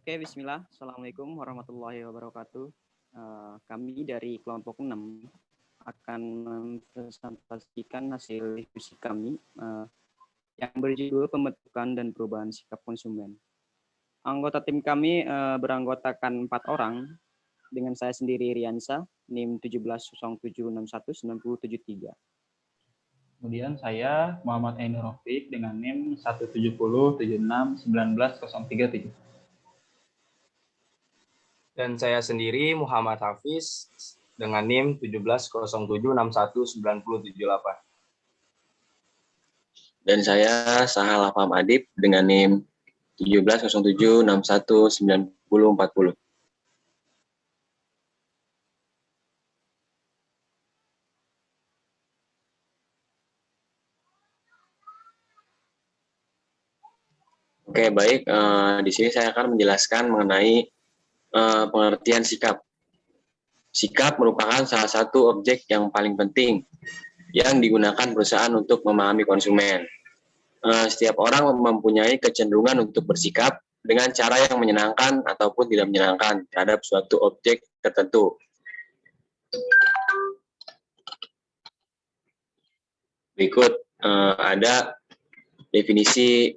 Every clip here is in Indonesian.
Oke, bismillah. Assalamualaikum warahmatullahi wabarakatuh. Kami dari kelompok 6 akan mempresentasikan hasil diskusi kami yang berjudul pembentukan dan perubahan sikap konsumen. Anggota tim kami beranggotakan 4 orang dengan saya sendiri Riansa, NIM 1707619073. Kemudian saya Muhammad Ainur Rafiq dengan NIM 17076191037. Dan saya sendiri Muhammad Hafiz dengan NIM 1707619078. Dan saya Sahal Afam Adib dengan NIM 1707619040. Oke, baik. Di sini saya akan menjelaskan mengenai pengertian sikap. Sikap merupakan salah satu objek yang paling penting yang digunakan perusahaan untuk memahami konsumen. Setiap orang mempunyai kecenderungan untuk bersikap dengan cara yang menyenangkan ataupun tidak menyenangkan terhadap suatu objek tertentu. Berikut ada definisi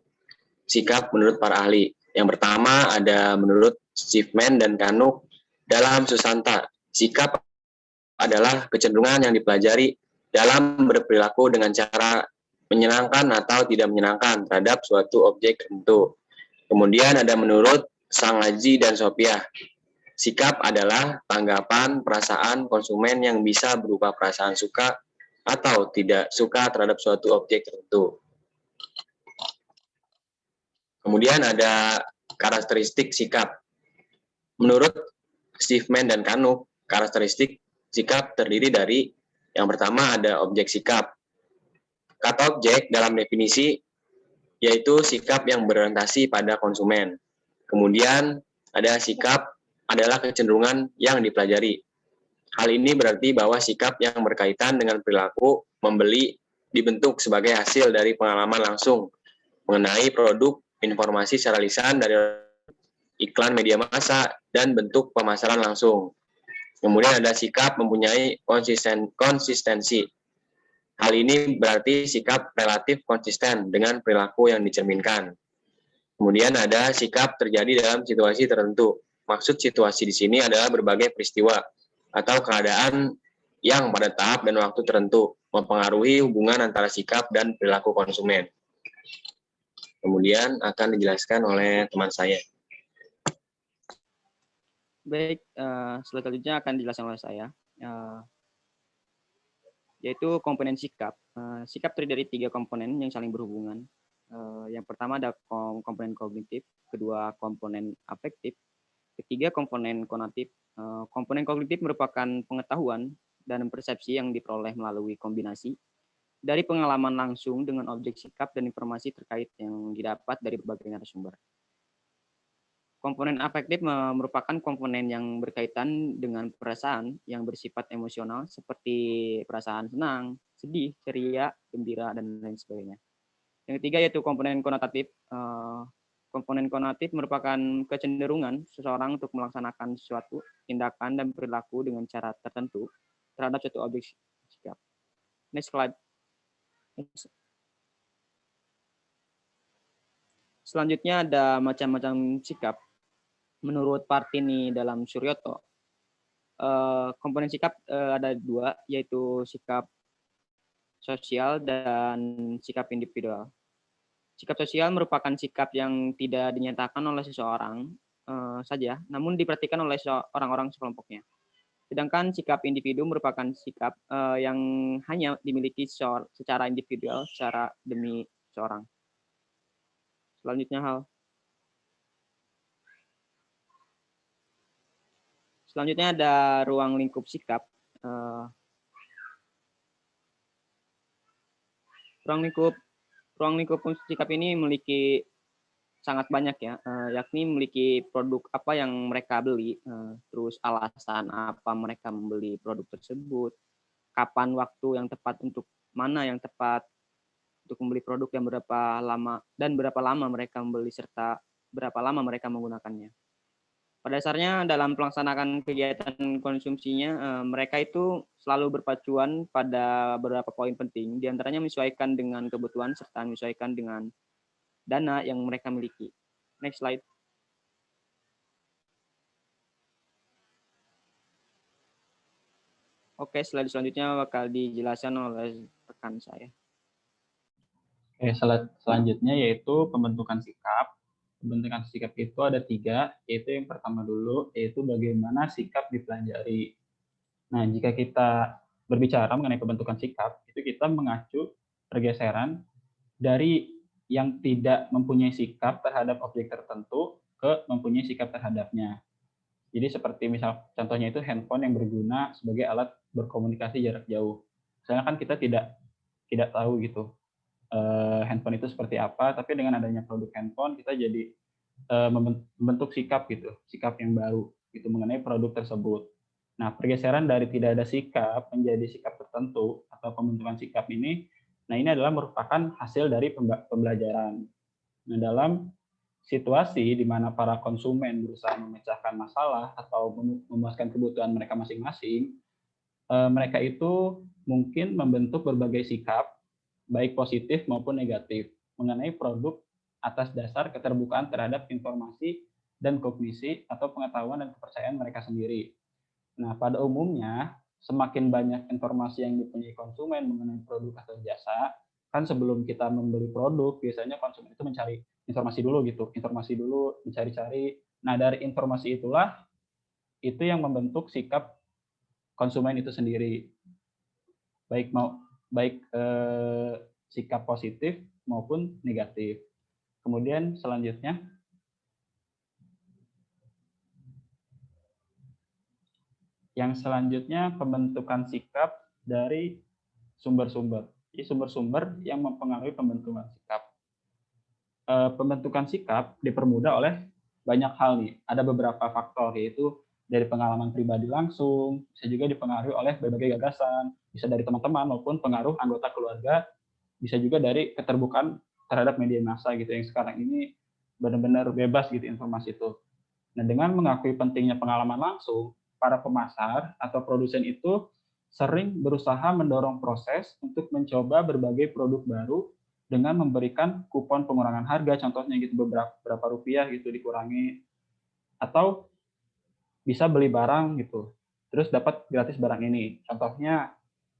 sikap menurut para ahli. Yang pertama ada menurut Schiffman dan Kanuk dalam Susanta. Sikap adalah kecenderungan yang dipelajari dalam berperilaku dengan cara menyenangkan atau tidak menyenangkan terhadap suatu objek tertentu. Kemudian ada menurut Sangaji dan Sophia. Sikap adalah tanggapan perasaan konsumen yang bisa berupa perasaan suka atau tidak suka terhadap suatu objek tertentu. Kemudian ada karakteristik sikap. Menurut Schiffman dan Kanuk, karakteristik sikap terdiri dari yang pertama ada objek sikap. Kata objek dalam definisi yaitu sikap yang berorientasi pada konsumen. Kemudian ada sikap adalah kecenderungan yang dipelajari. Hal ini berarti bahwa sikap yang berkaitan dengan perilaku membeli dibentuk sebagai hasil dari pengalaman langsung mengenai produk, informasi secara lisan dari iklan media massa, dan bentuk pemasaran langsung. Kemudian ada sikap mempunyai konsistensi. Hal ini berarti sikap relatif konsisten dengan perilaku yang dicerminkan. Kemudian ada sikap terjadi dalam situasi tertentu. Maksud situasi di sini adalah berbagai peristiwa atau keadaan yang pada tahap dan waktu tertentu mempengaruhi hubungan antara sikap dan perilaku konsumen. Kemudian akan dijelaskan oleh teman saya. Baik, selanjutnya akan dijelaskan oleh saya, yaitu komponen sikap. Sikap terdiri dari 3 komponen yang saling berhubungan. Yang pertama ada komponen kognitif, kedua komponen afektif, ketiga komponen konatif. Komponen kognitif merupakan pengetahuan dan persepsi yang diperoleh melalui kombinasi dari pengalaman langsung dengan objek sikap dan informasi terkait yang didapat dari berbagai narasumber. Komponen afektif merupakan komponen yang berkaitan dengan perasaan yang bersifat emosional seperti perasaan senang, sedih, ceria, gembira, dan lain sebagainya. Yang ketiga yaitu komponen konotatif. Komponen konotatif merupakan kecenderungan seseorang untuk melaksanakan suatu tindakan dan perilaku dengan cara tertentu terhadap suatu objek sikap. Next slide. Selanjutnya ada macam-macam sikap. Menurut Partini dalam Suryoto, komponen sikap ada 2, yaitu sikap sosial dan sikap individual. Sikap sosial merupakan sikap yang tidak dinyatakan oleh seseorang saja, namun diperhatikan oleh orang-orang sekelompoknya. Sedangkan sikap individu merupakan sikap yang hanya dimiliki secara individual, secara demi seorang. Selanjutnya Selanjutnya ada ruang lingkup sikap. Ruang lingkup sikap ini memiliki sangat banyak ya, yakni memiliki produk apa yang mereka beli, terus alasan apa mereka membeli produk tersebut, kapan waktu yang tepat untuk membeli produk yang berapa lama mereka membeli serta berapa lama mereka menggunakannya. Pada dasarnya dalam pelaksanaan kegiatan konsumsinya, mereka itu selalu berpacuan pada beberapa poin penting, di antaranya menyesuaikan dengan kebutuhan serta menyesuaikan dengan dana yang mereka miliki. Next slide. Oke, slide selanjutnya bakal dijelaskan oleh rekan saya. Oke, selanjutnya yaitu pembentukan sikap. Pembentukan sikap itu ada 3, yaitu yang pertama dulu, yaitu bagaimana sikap dipelajari. Nah, jika kita berbicara mengenai pembentukan sikap, itu kita mengacu pergeseran dari yang tidak mempunyai sikap terhadap objek tertentu ke mempunyai sikap terhadapnya. Jadi seperti misal contohnya itu handphone yang berguna sebagai alat berkomunikasi jarak jauh. Misalnya kan kita tidak tahu gitu handphone itu seperti apa, tapi dengan adanya produk handphone kita jadi membentuk sikap gitu, sikap yang baru gitu mengenai produk tersebut. Nah, pergeseran dari tidak ada sikap menjadi sikap tertentu atau pembentukan sikap ini, nah ini adalah merupakan hasil dari pembelajaran. Nah, dalam situasi di mana para konsumen berusaha memecahkan masalah atau memuaskan kebutuhan mereka masing-masing, mereka itu mungkin membentuk berbagai sikap, baik positif maupun negatif, mengenai produk atas dasar keterbukaan terhadap informasi dan kognisi atau pengetahuan dan kepercayaan mereka sendiri. Nah, pada umumnya, semakin banyak informasi yang dipunyai konsumen mengenai produk atau jasa, kan sebelum kita membeli produk, biasanya konsumen itu mencari informasi dulu gitu, informasi dulu, mencari-cari. Nah, dari informasi itulah, itu yang membentuk sikap konsumen itu sendiri. Baik sikap positif maupun negatif. Kemudian selanjutnya, pembentukan sikap dari sumber-sumber. Jadi sumber-sumber yang mempengaruhi pembentukan sikap. Pembentukan sikap dipermudah oleh banyak hal nih. Ada beberapa faktor, yaitu dari pengalaman pribadi langsung, bisa juga dipengaruhi oleh berbagai gagasan, bisa dari teman-teman maupun pengaruh anggota keluarga, bisa juga dari keterbukaan terhadap media massa gitu yang sekarang ini benar-benar bebas gitu informasi itu. Nah, dengan mengakui pentingnya pengalaman langsung, para pemasar atau produsen itu sering berusaha mendorong proses untuk mencoba berbagai produk baru dengan memberikan kupon pengurangan harga, contohnya gitu berapa rupiah gitu dikurangi, atau bisa beli barang gitu, terus dapat gratis barang ini. Contohnya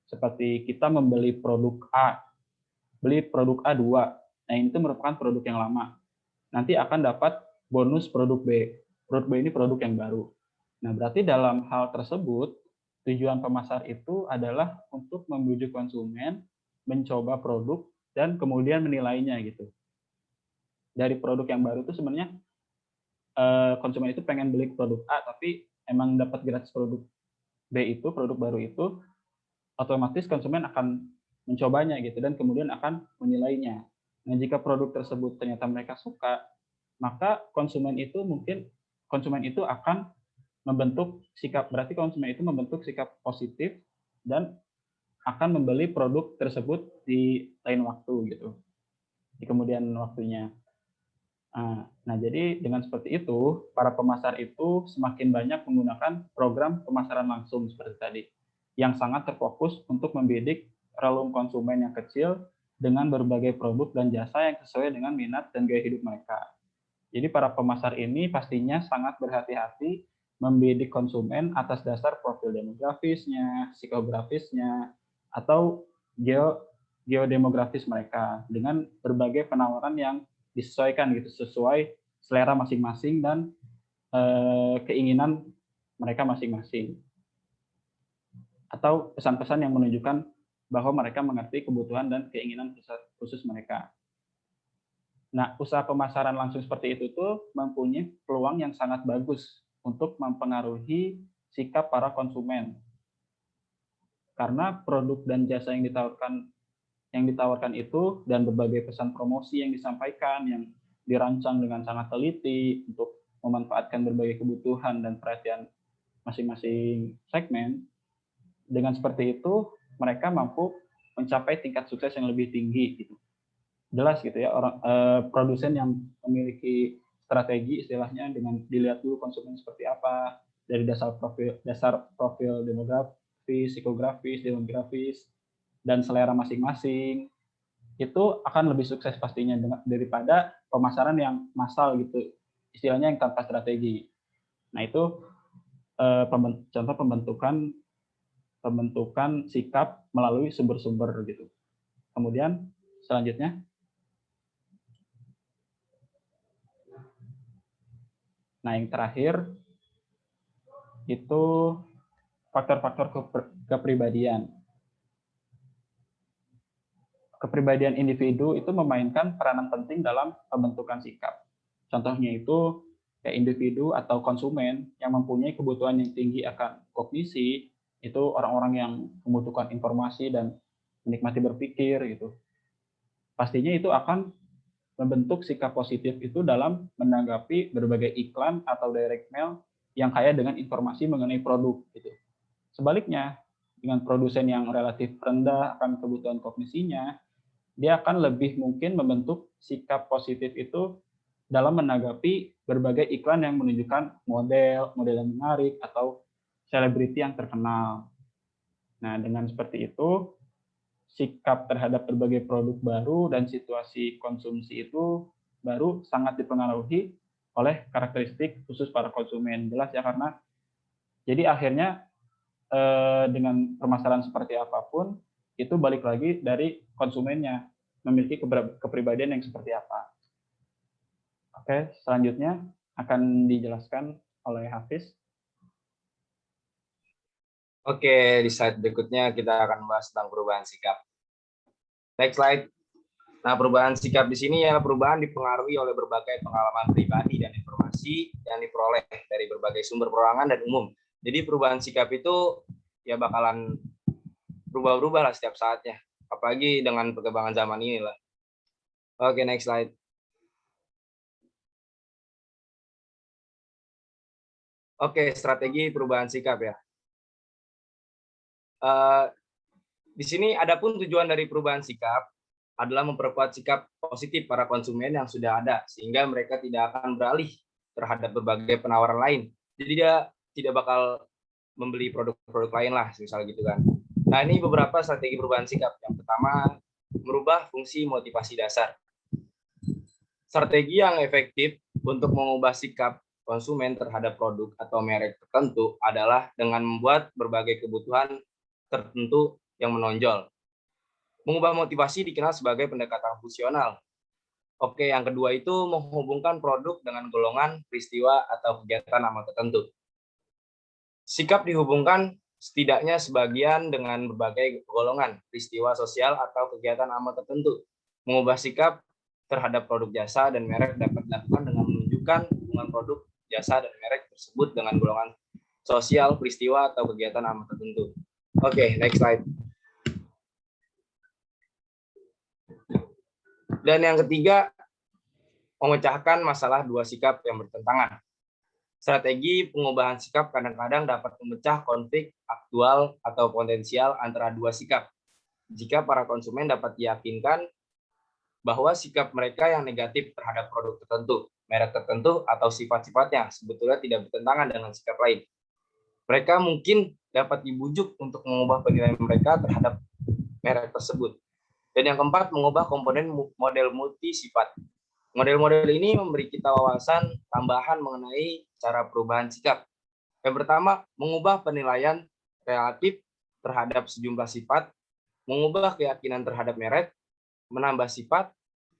seperti kita membeli produk A, beli produk A2, nah ini tuh merupakan produk yang lama. Nanti akan dapat bonus produk B. Produk B ini produk yang baru. Nah, berarti dalam hal tersebut, tujuan pemasar itu adalah untuk membujuk konsumen, mencoba produk, dan kemudian menilainya gitu. Dari produk yang baru itu sebenarnya konsumen itu pengen beli produk A, tapi emang dapat gratis produk B itu, produk baru itu, otomatis konsumen akan mencobanya gitu, dan kemudian akan menilainya. Nah, jika produk tersebut ternyata mereka suka, maka konsumen itu akan membentuk sikap, berarti konsumen itu membentuk sikap positif dan akan membeli produk tersebut di lain waktu gitu, di kemudian waktunya. Nah, jadi dengan seperti itu, para pemasar itu semakin banyak menggunakan program pemasaran langsung seperti tadi, yang sangat terfokus untuk membidik relum konsumen yang kecil dengan berbagai produk dan jasa yang sesuai dengan minat dan gaya hidup mereka. Jadi para pemasar ini pastinya sangat berhati-hati membidik konsumen atas dasar profil demografisnya, psikografisnya, atau geodemografis mereka dengan berbagai penawaran yang disesuaikan gitu, sesuai selera masing-masing dan keinginan mereka masing-masing, atau pesan-pesan yang menunjukkan bahwa mereka mengerti kebutuhan dan keinginan khusus mereka. Nah, usaha pemasaran langsung seperti itu tuh mempunyai peluang yang sangat bagus untuk mempengaruhi sikap para konsumen. Karena produk dan jasa yang ditawarkan itu dan berbagai pesan promosi yang disampaikan yang dirancang dengan sangat teliti untuk memanfaatkan berbagai kebutuhan dan perhatian masing-masing segmen. Dengan seperti itu, mereka mampu mencapai tingkat sukses yang lebih tinggi gitu. Jelas gitu ya, produsen yang memiliki strategi istilahnya, dengan dilihat dulu konsumen seperti apa dari dasar profil demografis, psikografis, demografis, dan selera masing-masing. Itu akan lebih sukses pastinya daripada pemasaran yang massal gitu, istilahnya yang tanpa strategi. Nah, itu contoh pembentukan sikap melalui sumber-sumber gitu. Kemudian selanjutnya, nah yang terakhir itu faktor-faktor kepribadian. Kepribadian individu itu memainkan peranan penting dalam pembentukan sikap. Contohnya itu kayak individu atau konsumen yang mempunyai kebutuhan yang tinggi akan kognisi, itu orang-orang yang membutuhkan informasi dan menikmati berpikir gitu. Pastinya itu akan membentuk sikap positif itu dalam menanggapi berbagai iklan atau direct mail yang kaya dengan informasi mengenai produk gitu. Sebaliknya, dengan produsen yang relatif rendah akan kebutuhan kognisinya, dia akan lebih mungkin membentuk sikap positif itu dalam menanggapi berbagai iklan yang menunjukkan model yang menarik atau selebriti yang terkenal. Nah, dengan seperti itu, sikap terhadap berbagai produk baru dan situasi konsumsi itu baru sangat dipengaruhi oleh karakteristik khusus para konsumen. Jelas ya, karena jadi akhirnya dengan permasalahan seperti apapun, itu balik lagi dari konsumennya, memiliki kepribadian yang seperti apa. Oke, selanjutnya akan dijelaskan oleh Hafiz. Oke, di slide berikutnya kita akan membahas tentang perubahan sikap. Next slide. Nah, perubahan sikap di sini ya perubahan dipengaruhi oleh berbagai pengalaman pribadi dan informasi yang diperoleh dari berbagai sumber perorangan dan umum. Jadi perubahan sikap itu ya bakalan berubah-ubah lah setiap saatnya. Apalagi dengan perkembangan zaman ini lah. Oke, next slide. Oke, strategi perubahan sikap ya. Di sini adapun tujuan dari perubahan sikap adalah memperkuat sikap positif para konsumen yang sudah ada, sehingga mereka tidak akan beralih terhadap berbagai penawaran lain. Jadi dia tidak bakal membeli produk-produk lain lah, misal gitu kan. Nah, ini beberapa strategi perubahan sikap. Yang pertama, merubah fungsi motivasi dasar. Strategi yang efektif untuk mengubah sikap konsumen terhadap produk atau merek tertentu adalah dengan membuat berbagai kebutuhan tertentu yang menonjol. Mengubah motivasi dikenal sebagai pendekatan fungsional. Oke, yang kedua itu menghubungkan produk dengan golongan, peristiwa, atau kegiatan amal tertentu. Sikap dihubungkan setidaknya sebagian dengan berbagai golongan, peristiwa sosial, atau kegiatan amal tertentu. Mengubah sikap terhadap produk jasa dan merek dapat dilakukan dengan menunjukkan hubungan produk, jasa, dan merek tersebut dengan golongan sosial, peristiwa, atau kegiatan amal tertentu. Oke, next slide. Dan yang ketiga, memecahkan masalah dua sikap yang bertentangan. Strategi pengubahan sikap kadang-kadang dapat memecah konflik aktual atau potensial antara dua sikap. Jika para konsumen dapat diyakinkan bahwa sikap mereka yang negatif terhadap produk tertentu, merek tertentu, atau sifat-sifatnya sebetulnya tidak bertentangan dengan sikap lain. Mereka mungkin dapat dibujuk untuk mengubah penilaian mereka terhadap merek tersebut. Dan yang keempat, mengubah komponen model multi sifat. Model-model ini memberi kita wawasan tambahan mengenai cara perubahan sikap. Yang pertama, mengubah penilaian relatif terhadap sejumlah sifat, mengubah keyakinan terhadap merek, menambah sifat,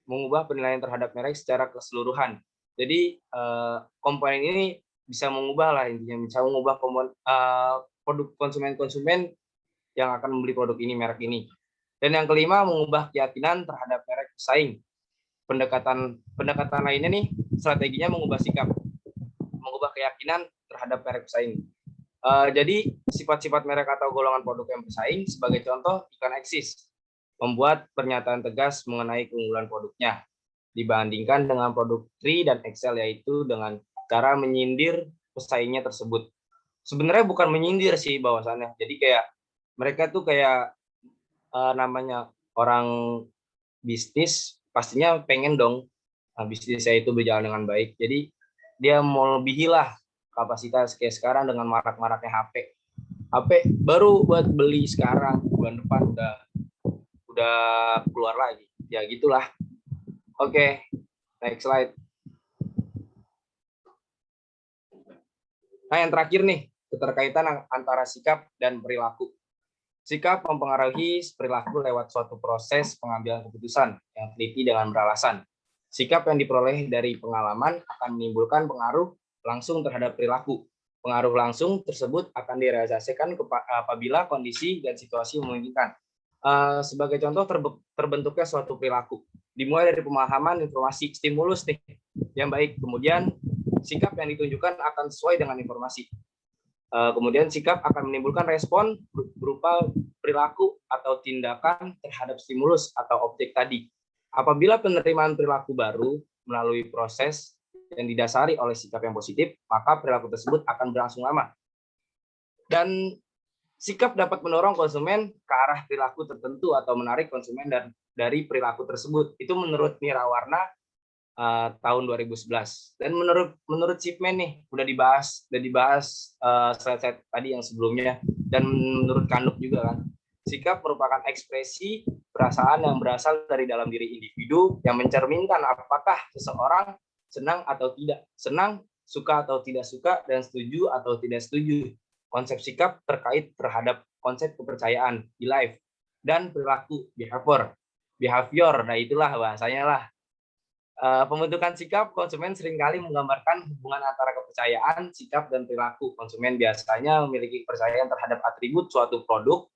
mengubah penilaian terhadap merek secara keseluruhan. Jadi komponen ini bisa mengubah lah, intinya bisa mengubah produk konsumen-konsumen yang akan membeli produk ini, merek ini. Dan yang kelima, mengubah keyakinan terhadap merek pesaing. Pendekatan lainnya nih, strateginya mengubah sikap, mengubah keyakinan terhadap merek pesaing. Jadi sifat-sifat merek atau golongan produk yang bersaing, sebagai contoh iklan eksis, membuat pernyataan tegas mengenai keunggulan produknya dibandingkan dengan produk Tri dan Excel, yaitu dengan cara menyindir pesaingnya tersebut. Sebenarnya bukan menyindir sih bahwasannya. Jadi kayak mereka tuh kayak namanya orang bisnis pastinya pengen dong bisnis saya itu berjalan dengan baik. Jadi dia melebihilah kapasitas kayak sekarang dengan marak-maraknya HP. HP baru buat beli sekarang, bulan depan udah keluar lagi. Ya gitulah. Oke, next slide. Nah, yang terakhir nih, keterkaitan antara sikap dan perilaku. Sikap mempengaruhi perilaku lewat suatu proses pengambilan keputusan yang teliti dengan beralasan. Sikap yang diperoleh dari pengalaman akan menimbulkan pengaruh langsung terhadap perilaku. Pengaruh langsung tersebut akan direalisasikan apabila kondisi dan situasi memungkinkan. Sebagai contoh terbentuknya suatu perilaku. Dimulai dari pemahaman informasi stimulus nih yang baik. Kemudian sikap yang ditunjukkan akan sesuai dengan informasi. Kemudian sikap akan menimbulkan respon berupa perilaku atau tindakan terhadap stimulus atau objek tadi. Apabila penerimaan perilaku baru melalui proses yang didasari oleh sikap yang positif, maka perilaku tersebut akan berlangsung lama. Dan sikap dapat mendorong konsumen ke arah perilaku tertentu atau menarik konsumen dari perilaku tersebut. Itu menurut Nirawarna tahun 2011. Dan menurut Shipman nih udah dibahas slide tadi yang sebelumnya, dan menurut Kanuk juga kan. Sikap merupakan ekspresi perasaan yang berasal dari dalam diri individu yang mencerminkan apakah seseorang senang atau tidak senang, suka atau tidak suka, dan setuju atau tidak setuju. Konsep sikap terkait terhadap konsep kepercayaan, belief, dan perilaku, behavior. Nah itulah bahasanya lah. Pembentukan sikap konsumen seringkali menggambarkan hubungan antara kepercayaan, sikap, dan perilaku. Konsumen biasanya memiliki kepercayaan terhadap atribut suatu produk,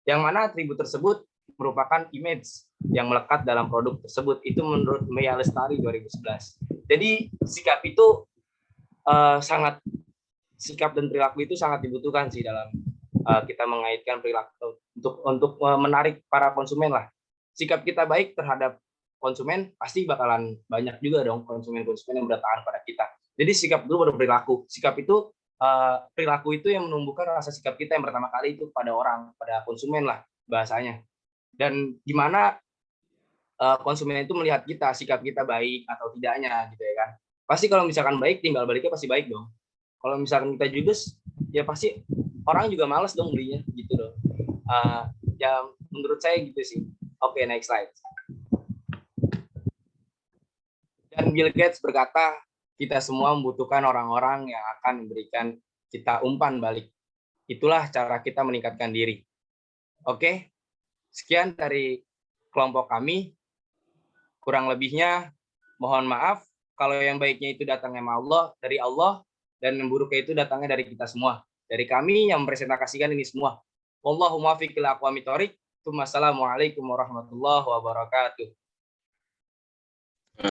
yang mana atribut tersebut merupakan image yang melekat dalam produk tersebut. Itu menurut Maya Lestari 2011. Jadi sikap itu sikap dan perilaku itu sangat dibutuhkan sih dalam kita mengaitkan perilaku untuk menarik para konsumen lah. Sikap kita baik terhadap konsumen, pasti bakalan banyak juga dong konsumen-konsumen yang bertahan pada kita. Jadi sikap dulu baru perilaku. Sikap itu perilaku itu yang menumbuhkan rasa sikap kita yang pertama kali itu pada orang, pada konsumen lah bahasanya. Dan gimana konsumen itu melihat kita, sikap kita baik atau tidaknya gitu ya kan. Pasti kalau misalkan baik, tinggal baliknya pasti baik dong. Kalau misalkan kita judes, ya pasti orang juga males dong belinya gitu dong. Ya menurut saya gitu sih. Oke, next slide. Dan Bill Gates berkata, kita semua membutuhkan orang-orang yang akan memberikan kita umpan balik. Itulah cara kita meningkatkan diri. Oke, sekian dari kelompok kami. Kurang lebihnya, mohon maaf. Kalau yang baiknya itu datangnya dari Allah, dan yang buruknya itu datangnya dari kita semua. Dari kami yang mempresentasikan ini semua. Wallahumma fiqil aqwamit thoriq. Wassalamualaikum warahmatullahi wabarakatuh.